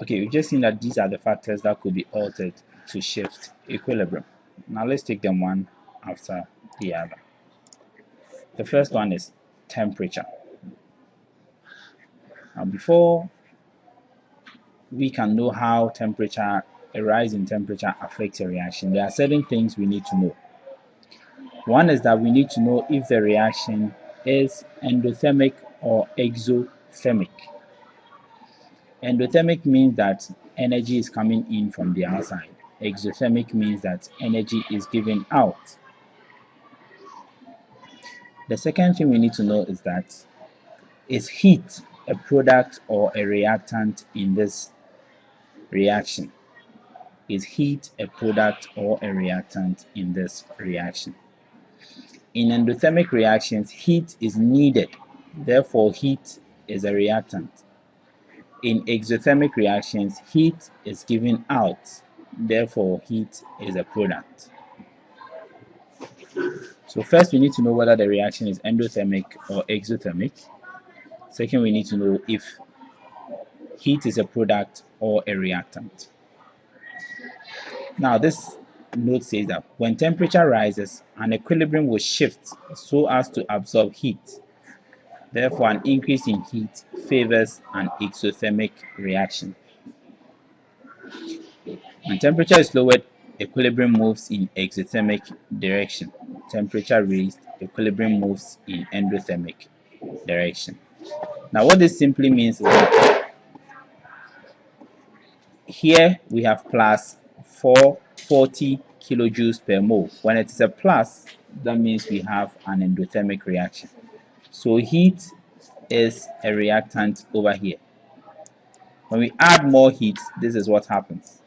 Okay, we've just seen that these are the factors that could be altered to shift equilibrium. Now let's take them one after the other. The first one is temperature. Now before we can know how a rise in temperature affects a reaction, there are certain things we need to know. One is that we need to know if the reaction is endothermic or exothermic. Endothermic means that energy is coming in from the outside. Exothermic means that energy is given out. The second thing we need to know is that, is heat a product or a reactant in this reaction? Is heat a product or a reactant in this reaction? In endothermic reactions, heat is needed, therefore heat is a reactant. In exothermic reactions, heat is given out, therefore heat is a product. So first we need to know whether the reaction is endothermic or exothermic. Second, we need to know if heat is a product or a reactant. Now this note says that when temperature rises, an equilibrium will shift so as to absorb heat. Therefore, an increase in heat favors an exothermic reaction. When temperature is lowered, equilibrium moves in exothermic direction. Temperature raised, equilibrium moves in endothermic direction. Now what this simply means is that here we have plus 440 kilojoules per mole. When it is a plus, that means we have an endothermic reaction. So heat is a reactant over here. When we add more heat, this is what happens.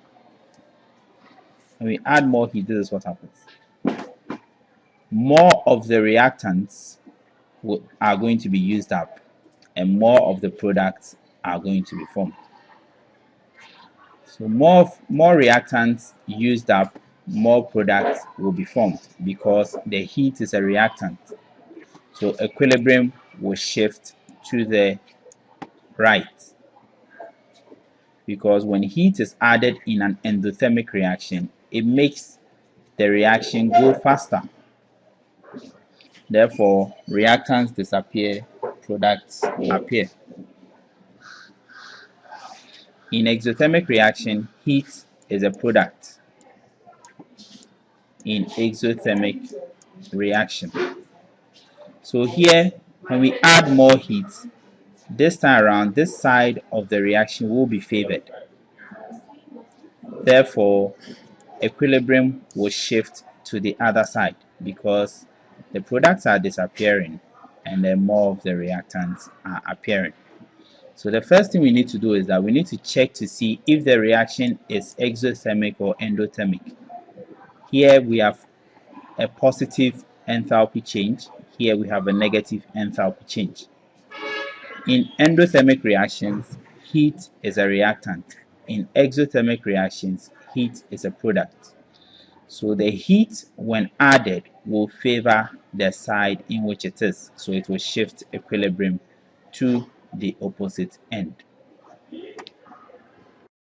When we add more heat, this is what happens. More of the reactants are going to be used up, and more of the products are going to be formed. So more reactants used up, more products will be formed because the heat is a reactant. So equilibrium will shift to the right, because when heat is added in an endothermic reaction, it makes the reaction go faster. Therefore, reactants disappear, products appear. In exothermic reaction, heat is a product. In exothermic reaction. So here, when we add more heat, this time around, this side of the reaction will be favored. Therefore, equilibrium will shift to the other side because the products are disappearing and then more of the reactants are appearing. So the first thing we need to do is that we need to check to see if the reaction is exothermic or endothermic. Here we have a positive enthalpy change. Here we have a negative enthalpy change. In endothermic reactions, heat is a reactant. In exothermic reactions, heat is a product. So the heat, when added, will favor the side in which it is. So it will shift equilibrium to the opposite end.